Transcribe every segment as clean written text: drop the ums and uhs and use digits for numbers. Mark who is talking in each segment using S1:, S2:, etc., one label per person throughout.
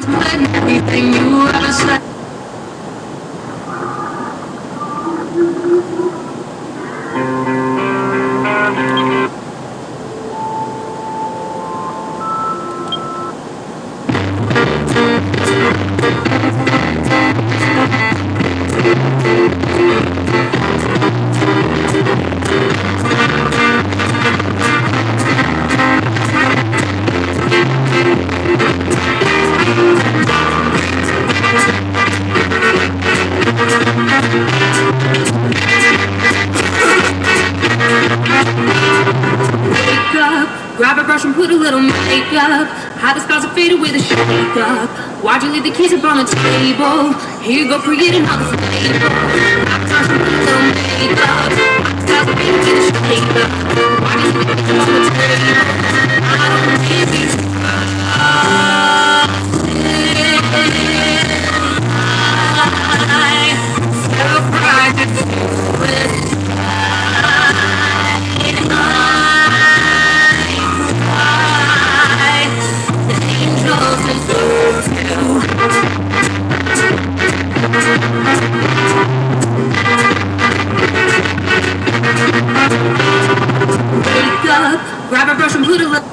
S1: Everything you ever said. Grab a brush and put a little makeup. Hide the scars that fade away the shake up. Why'd you leave the keys up on the table? Here you go, create another flavor. Grab a brush and put a little makeup. Hide the scars that fade away the shake up. Why'd you leave the keys up on the table? I don't give you self-pride to do with. Wake up, grab a brush and put a little.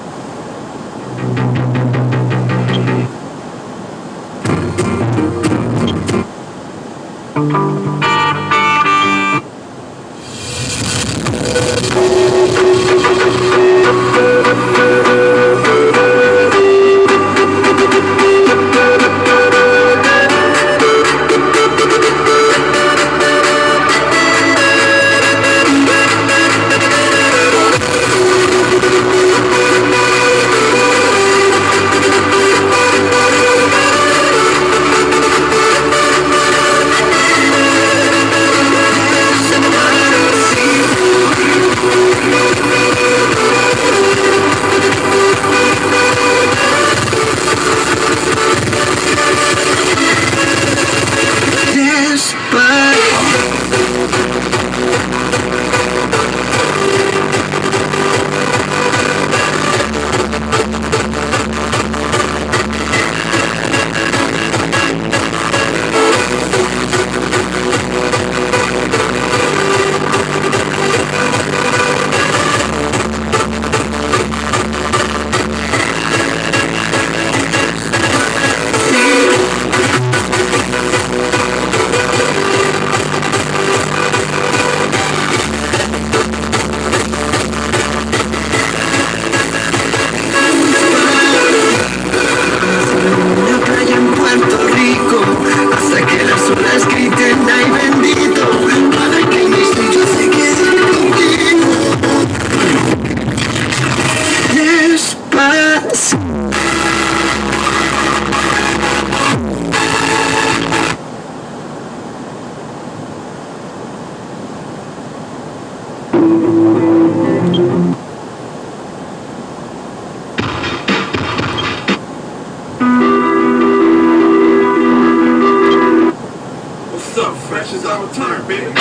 S2: Fresh is our return, baby.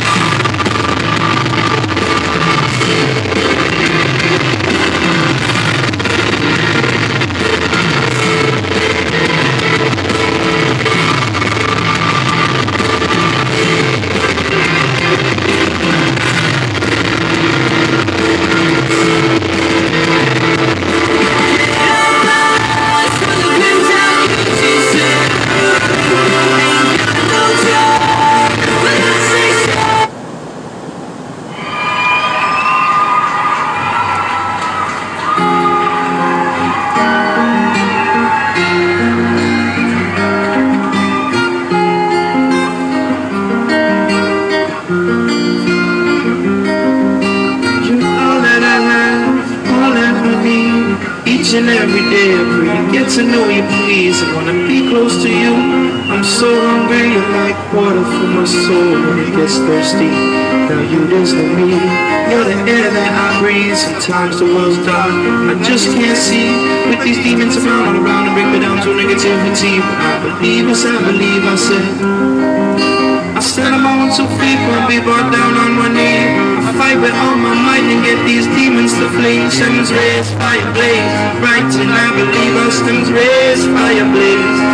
S3: Each and every day I pray to get to know you, please. I wanna be close to you. I'm so hungry, you're like water for my soul when it gets thirsty. Now you, there's no me. You're the air that I breathe. Sometimes the world's dark, I just can't see. With these demons around and around and bring me down to negativity. But I believe, yes I believe, I said I stand up on 2 feet, won't be brought down on one knee. I fight with all my might and get these demons to flee. Stems raise, fire blaze, right, and I believe our stems raise, fire blaze.